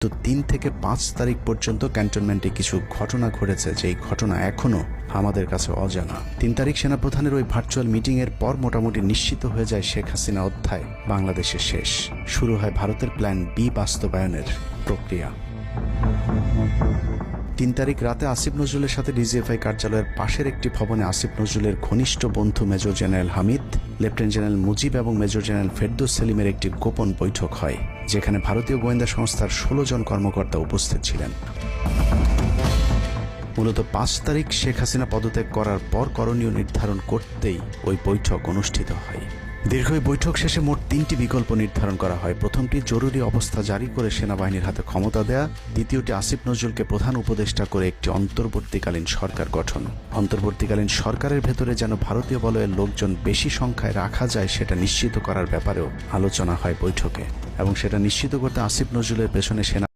তো ৩ থেকে ৫ তারিখ পর্যন্ত ক্যান্টনমেন্টে কিছু ঘটনা ঘটেছে, যেই ঘটনা এখনও আমাদের কাছে অজানা। ৩ তারিখ সেনাপ্রধানের ওই ভার্চুয়াল মিটিংয়ের পর মোটামুটি নিশ্চিত হয়ে যায় শেখ হাসিনা অধ্যায় বাংলাদেশে শেষ। শুরু হয় ভারতের প্ল্যান বি বাস্তবায়নের প্রক্রিয়া। ৩ তারিখ রাতে আসিফ নজরুলের সাথে ডিজিএফআই কার্যালয়ের পাশের একটি ভবনে আসিফ নজরুলের ঘনিষ্ঠ বন্ধু major general Hamid, lieutenant general Mujib এবং মেজর জেনারেল ফেরদৌস সেলিমের একটি গোপন বৈঠক হয়, যেখানে ভারতীয় গোয়েন্দা সংস্থার ১৬ জন কর্মকর্তা উপস্থিত ছিলেন। মূলত ৫ তারিখ শেখ হাসিনা পদত্যাগ করার পর করণীয় নির্ধারণ করতেই ওই বৈঠক অনুষ্ঠিত হয়। দীর্ঘ এই বৈঠক শেষে মোট ৩টি বিকল্প নির্ধারণ করা হয়। প্রথমটি জরুরি অবস্থা জারি করে সেনাবাহিনীর হাতে ক্ষমতা দেয়া, দ্বিতীয়টি আসিফ নজরুলকে প্রধান উপদেষ্টা করে একটি অন্তর্বর্তীকালীন সরকার গঠন। অন্তর্বর্তীকালীন সরকারের ভেতরে যেন ভারতীয় বলয়ের লোকজন বেশি সংখ্যায় রাখা যায় সেটা নিশ্চিত করার ব্যাপারেও আলোচনা হয় বৈঠকে, এবং সেটা নিশ্চিত করতে আসিফ নজরুলের পেছনে সেনা